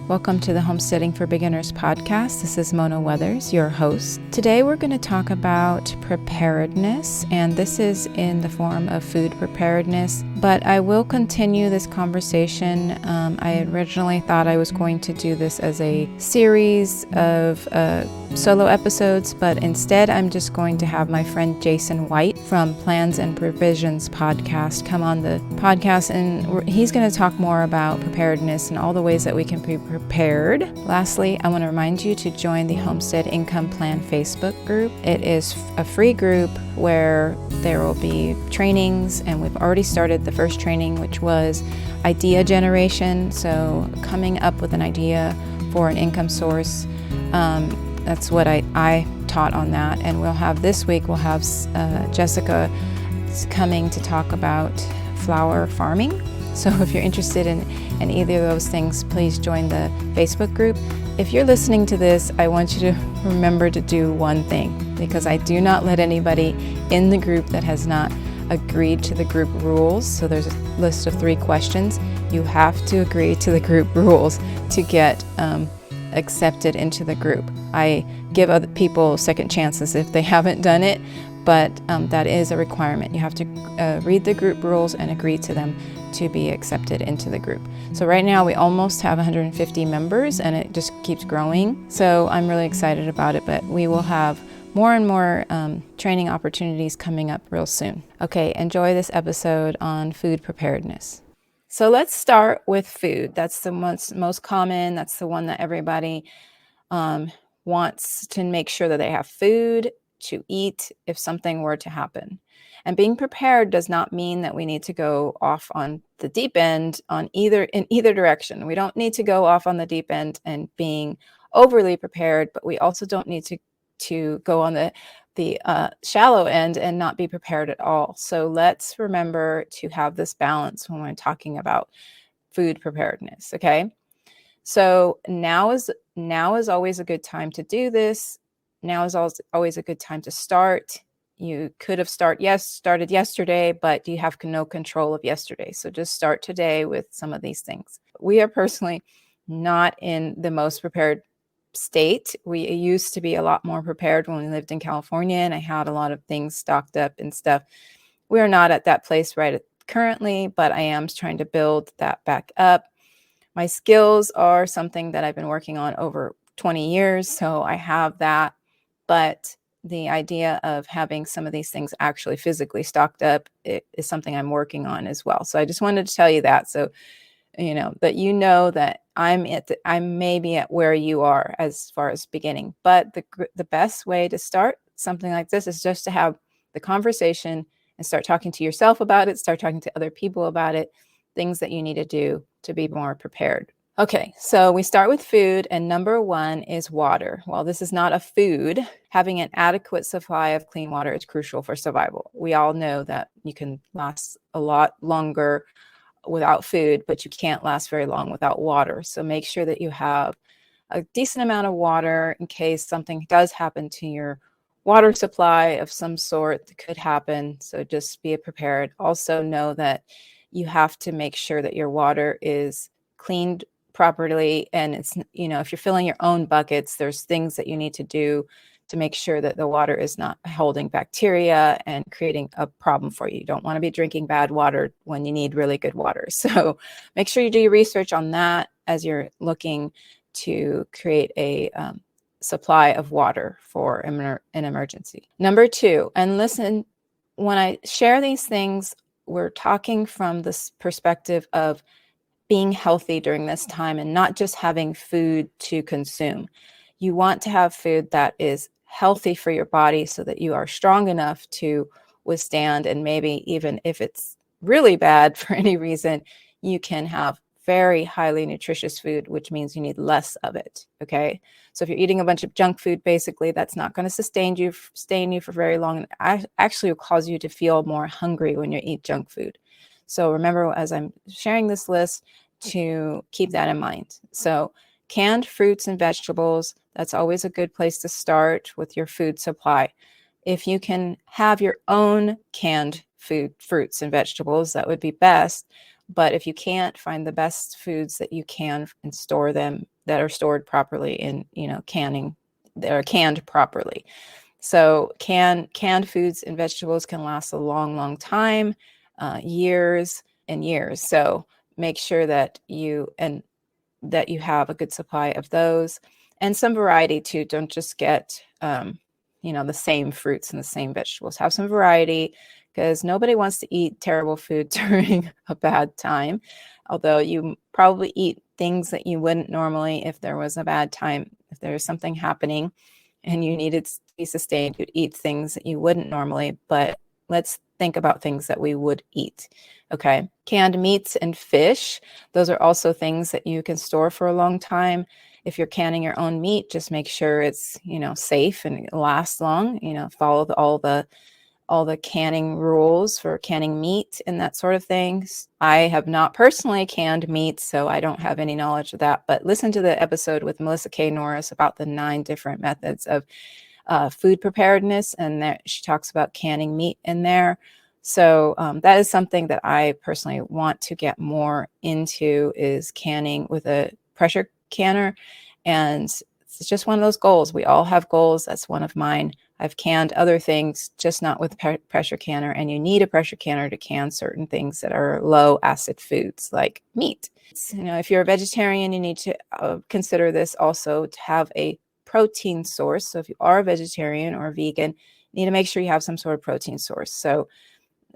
Welcome to the Homesteading for Beginners podcast. This is Mona Weathers, your host. Today we're going to talk about preparedness, and this is in the form of food preparedness, but I will continue this conversation. I originally thought I was going to do this as a series of solo episodes, but instead I'm just going to have my friend Jason White from Plans and Provisions podcast come on the podcast, and he's going to talk more about preparedness and all the ways that we can be prepared. Lastly, I want to remind you to join the Homestead Income Plan Facebook group. It is a free group where there will be trainings, and we've already started the first training, which was idea generation. So coming up with an idea for an income source. That's what I taught on that. And this week we'll have Jessica coming to talk about flower farming. So if you're interested in either of those things, please join the Facebook group. If you're listening to this, I want you to remember to do one thing, because I do not let anybody in the group that has not agreed to the group rules. So there's a list of 3 questions. You have to agree to the group rules to get accepted into the group. I give other people second chances if they haven't done it, but that is a requirement. You have to read the group rules and agree to them to be accepted into the group. So right now we almost have 150 members, and it just keeps growing. So I'm really excited about it, but we will have more and more training opportunities coming up real soon. Okay, enjoy this episode on food preparedness. So let's start with food. That's the most common. That's the one that everybody wants to make sure that they have food to eat if something were to happen. And being prepared does not mean that we need to go off on the deep end in either direction. We don't need to go off on the deep end and being overly prepared, but we also don't need to go on the shallow end and not be prepared at all. So let's remember to have this balance when we're talking about food preparedness. Okay. So now is always a good time to do this. Now is always a good time to start. You could have started yesterday, but you have no control of yesterday. So just start today with some of these things. We are personally not in the most prepared state. We used to be a lot more prepared when we lived in California, and I had a lot of things stocked up and stuff. We are not at that place currently, but I am trying to build that back up. My skills are something that I've been working on over 20 years, so I have that. But the idea of having some of these things actually physically stocked up is something I'm working on as well. So I just wanted to tell you that. So that I may be at where you are as far as beginning, but the best way to start something like this is just to have the conversation and start talking to yourself about it, start talking to other people about it, things that you need to do to be more prepared. Okay, so we start with food, and number 1 is water. While this is not a food, having an adequate supply of clean water is crucial for survival. We all know that you can last a lot longer without food, but you can't last very long without water. So make sure that you have a decent amount of water in case something does happen to your water supply of some sort that could happen. So just be prepared. Also know that you have to make sure that your water is cleaned properly. And it's, if you're filling your own buckets, there's things that you need to do to make sure that the water is not holding bacteria and creating a problem for you. You don't want to be drinking bad water when you need really good water. So make sure you do your research on that as you're looking to create a supply of water for an emergency. Number 2, and listen, when I share these things, we're talking from this perspective of being healthy during this time and not just having food to consume. You want to have food that is healthy for your body so that you are strong enough to withstand, and maybe even if it's really bad for any reason, you can have very highly nutritious food, which means you need less of it. Okay. So if you're eating a bunch of junk food, basically that's not going to sustain you for very long. And actually will cause you to feel more hungry when you eat junk food. So remember, as I'm sharing this list, to keep that in mind. So canned fruits and vegetables, that's always a good place to start with your food supply. If you can have your own canned fruits and vegetables, that would be best. But if you can't, find the best foods that you can and store them that are stored properly in, canning, that are canned properly. So canned foods and vegetables can last a long, long time, years and years. So make sure that you have a good supply of those, and some variety too. Don't just get the same fruits and the same vegetables. Have some variety, because nobody wants to eat terrible food during a bad time. Although you probably eat things that you wouldn't normally if there was a bad time. If there was something happening and you needed to be sustained, you'd eat things that you wouldn't normally. But let's think about things that we would eat. Okay. Canned meats and fish. Those are also things that you can store for a long time. If you're canning your own meat, just make sure it's, safe and it lasts long. Follow all the canning rules for canning meat and that sort of things. I have not personally canned meat, so I don't have any knowledge of that. But listen to the episode with Melissa K. Norris about the 9 different methods of food preparedness, and that she talks about canning meat in there. So that is something that I personally want to get more into, is canning with a pressure canner. And it's just one of those goals. We all have goals. That's one of mine. I've canned other things, just not with pressure canner. And you need a pressure canner to can certain things that are low acid foods like meat. If you're a vegetarian, you need to consider this also, to have a protein source. So if you are a vegetarian or a vegan, you need to make sure you have some sort of protein source. So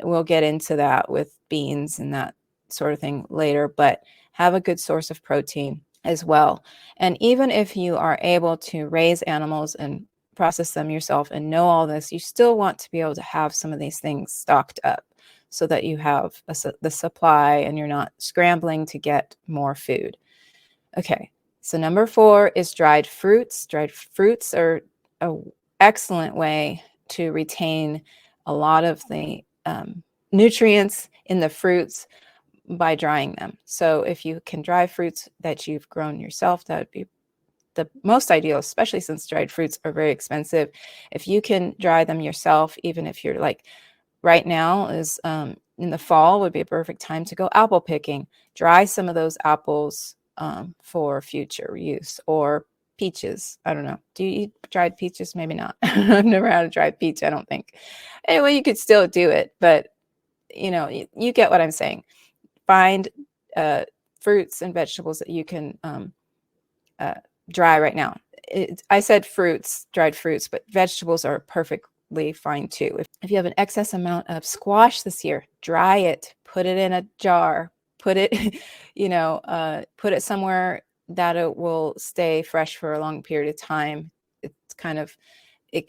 we'll get into that with beans and that sort of thing later, but have a good source of protein as well. And even if you are able to raise animals and process them yourself and know all this, you still want to be able to have some of these things stocked up so that you have the supply and you're not scrambling to get more food. Okay, so number 4 is dried fruits. Dried fruits are an excellent way to retain a lot of the nutrients in the fruits by drying them. So if you can dry fruits that you've grown yourself, that would be the most ideal, especially since dried fruits are very expensive. If you can dry them yourself, even if you're like, right now is in the fall would be a perfect time to go apple picking. Dry some of those apples for future use, or peaches. I don't know. Do you eat dried peaches? Maybe not. I've never had a dried peach, I don't think. Anyway, you could still do it, but you get what I'm saying. Find fruits and vegetables that you can dry right now. I said fruits, dried fruits, but vegetables are perfectly fine too. If you have an excess amount of squash this year, dry it, put it in a jar, put it, put it somewhere that it will stay fresh for a long period of time. It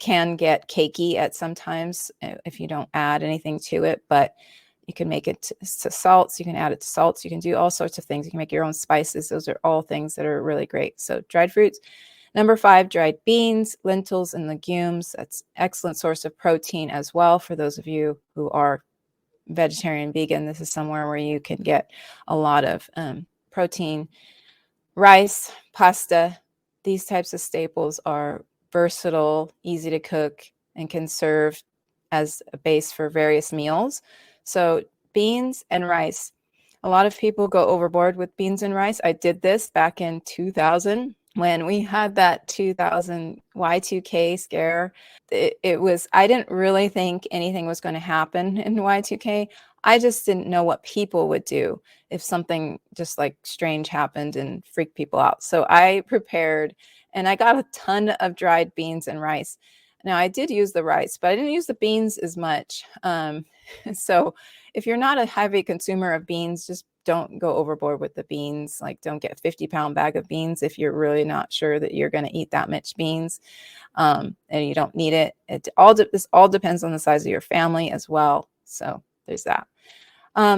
can get cakey at sometimes if you don't add anything to it, but you can make it to salts. You can add it to salts. You can do all sorts of things. You can make your own spices. Those are all things that are really great. So dried fruits. Number 5, dried beans, lentils, and legumes. That's an excellent source of protein as well. For those of you who are vegetarian, vegan, this is somewhere where you can get a lot of protein. Rice, pasta, these types of staples are versatile, easy to cook, and can serve as a base for various meals. So beans and rice. A lot of people go overboard with beans and rice. I did this back in 2000 when we had that 2000 Y2K scare. I didn't really think anything was going to happen in Y2K. I just didn't know what people would do if something just like strange happened and freaked people out. So I prepared, and I got a ton of dried beans and rice. Now I did use the rice, but I didn't use the beans as much. So if you're not a heavy consumer of beans, just don't go overboard with the beans. Like, don't get a 50-pound bag of beans if you're really not sure that you're going to eat that much beans, and you don't need it. This all depends on the size of your family as well. So there's that.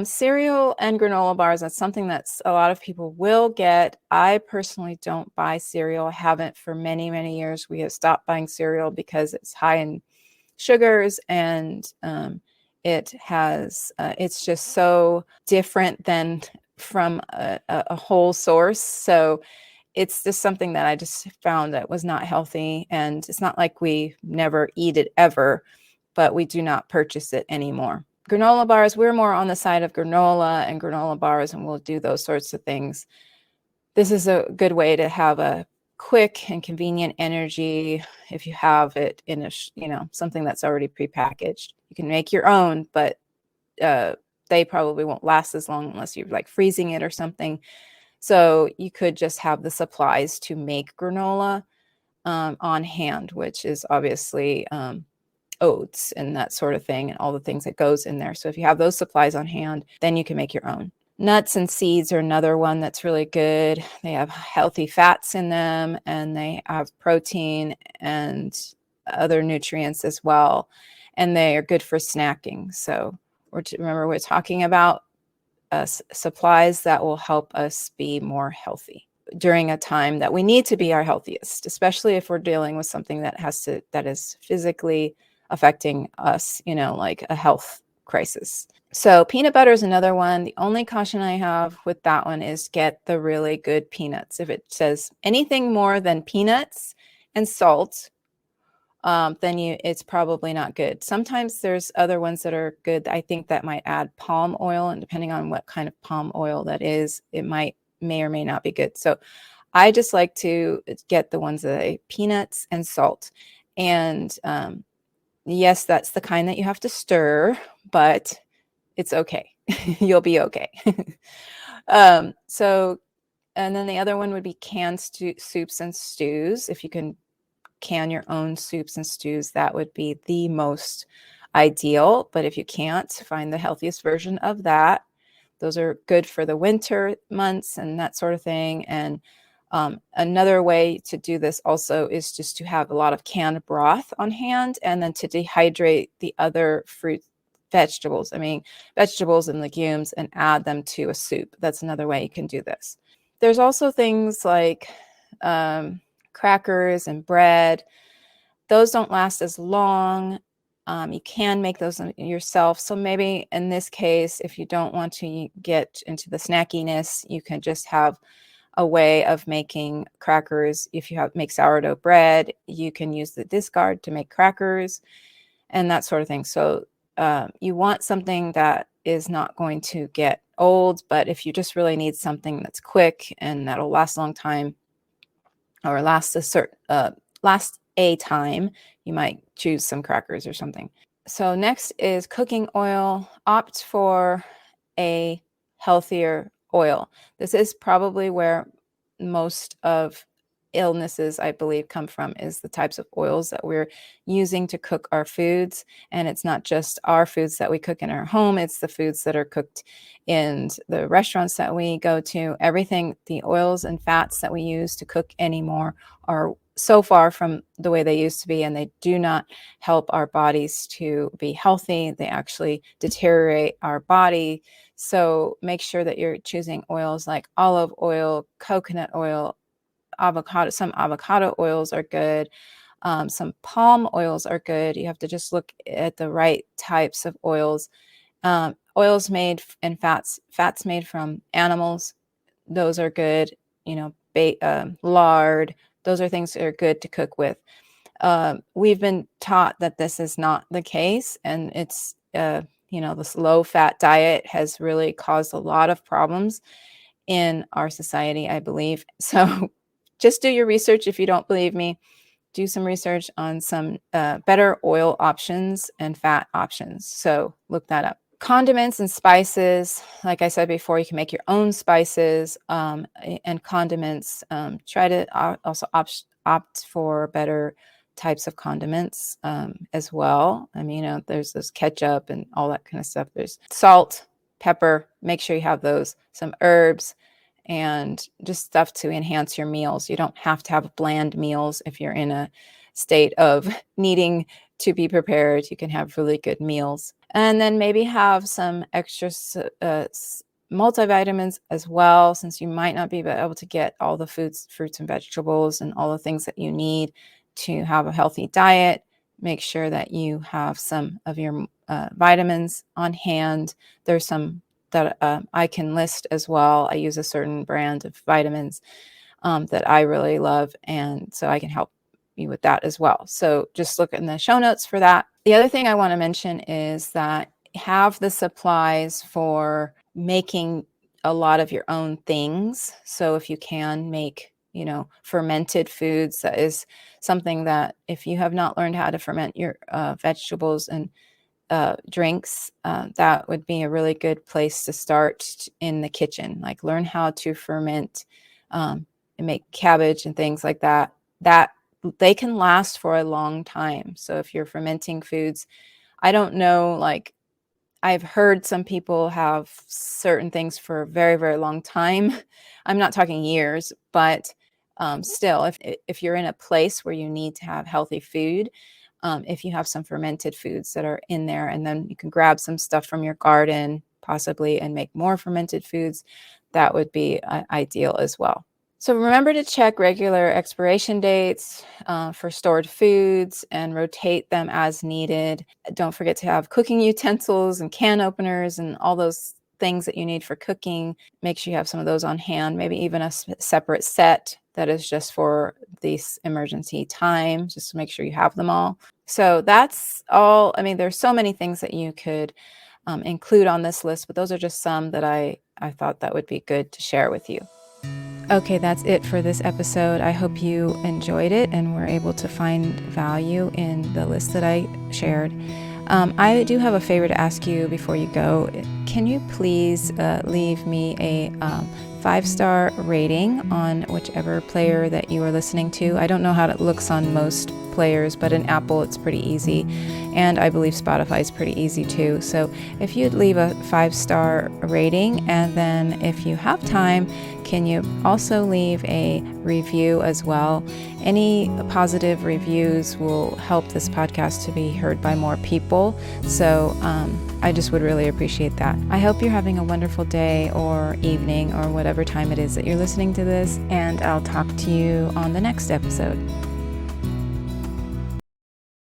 Cereal and granola bars, that's something that a lot of people will get. I personally don't buy cereal. I haven't for many, many years. We have stopped buying cereal because it's high in sugars, and it's just so different than from a whole source. So it's just something that I just found that was not healthy. And it's not like we never eat it ever, but we do not purchase it anymore. granola bars, we're more on the side of granola and granola bars, and we'll do those sorts of things. This is a good way to have a quick and convenient energy if you have it in a, something that's already prepackaged. You can make your own, but they probably won't last as long unless you're like freezing it or something. So you could just have the supplies to make granola on hand, which is obviously oats and that sort of thing and all the things that goes in there. So if you have those supplies on hand, then you can make your own. Nuts and seeds are another one that's really good. They have healthy fats in them, and they have protein and other nutrients as well. And they are good for snacking. So remember, we're talking about supplies that will help us be more healthy during a time that we need to be our healthiest, especially if we're dealing with something that is physically affecting us, like a health crisis. So peanut butter is another one. The only caution I have with that one is get the really good peanuts. If it says anything more than peanuts and salt, then it's probably not good. Sometimes there's other ones that are good. I think that might add palm oil, and depending on what kind of palm oil that is, it may or may not be good. So I just like to get the ones that are peanuts and salt. And yes, that's the kind that you have to stir, but it's okay. You'll be okay. And then the other one would be canned soups and stews. If you can can your own soups and stews, that would be the most ideal. But if you can't, find the healthiest version of that. Those are good for the winter months and that sort of thing. And another way to do this also is just to have a lot of canned broth on hand, and then to dehydrate the other vegetables and legumes, and add them to a soup. That's another way you can do this. There's also things like crackers and bread. Those don't last as long. You can make those yourself. So maybe in this case, if you don't want to get into the snackiness, you can just have a way of making crackers. If you make sourdough bread, you can use the discard to make crackers and that sort of thing. So you want something that is not going to get old, but if you just really need something that's quick and that'll last a long time, or last a time, you might choose some crackers or something. So next is cooking oil. Opt for a healthier oil. This is probably where most of illnesses, I believe, come from, is the types of oils that we're using to cook our foods. And it's not just our foods that we cook in our home, it's the foods that are cooked in the restaurants that we go to. Everything, the oils and fats that we use to cook anymore are so far from the way they used to be, and they do not help our bodies to be healthy. They actually deteriorate our body. So make sure that you're choosing oils like olive oil, coconut oil, avocado. Some avocado oils are good. Some palm oils are good. You have to just look at the right types of oils. Oils made and fats made from animals, those are good. Lard, those are things that are good to cook with. We've been taught that this is not the case, and it's this low fat diet has really caused a lot of problems in our society, I believe. So just do your research. If you don't believe me, do some research on some better oil options and fat options. So look that up. Condiments and spices, like I said before, you can make your own spices and condiments. Try to also opt for better types of condiments as well. There's this ketchup and all that kind of stuff. There's salt, pepper, make sure you have those, some herbs, and just stuff to enhance your meals. You don't have to have bland meals if you're in a state of needing to be prepared. You can have really good meals. And then maybe have some extra multivitamins as well, since you might not be able to get all the fruits and vegetables and all the things that you need to have a healthy diet. Make sure that you have some of your vitamins on hand. There's some that I can list as well. I use a certain brand of vitamins that I really love, and so I can help you with that as well. So just look in the show notes for that. The other thing I want to mention is that have the supplies for making a lot of your own things. So if you can make, fermented foods, that is something that if you have not learned how to ferment your vegetables and drinks, that would be a really good place to start in the kitchen. Like learn how to ferment and make cabbage and things like that. That they can last for a long time. So if you're fermenting foods, I don't know, like I've heard some people have certain things for a very, very long time. I'm not talking years, but still, if you're in a place where you need to have healthy food, if you have some fermented foods that are in there, and then you can grab some stuff from your garden possibly and make more fermented foods, that would be ideal as well. So remember to check regular expiration dates for stored foods and rotate them as needed. Don't forget to have cooking utensils and can openers and all those things that you need for cooking. Make sure you have some of those on hand, maybe even a separate set that is just for this emergency time, just to make sure you have them all. So that's all. I mean, there's so many things that you could include on this list, but those are just some that I thought that would be good to share with you. Okay, that's it for this episode. I hope you enjoyed it and were able to find value in the list that I shared. I do have a favor to ask you before you go. Can you please leave me a 5-star rating on whichever player that you are listening to? I don't know how it looks on most players, but in Apple it's pretty easy. And I believe Spotify is pretty easy too. So if you'd leave a 5-star rating, and then if you have time, can you also leave a review as well? Any positive reviews will help this podcast to be heard by more people. So I just would really appreciate that. I hope you're having a wonderful day or evening or whatever time it is that you're listening to this, and I'll talk to you on the next episode.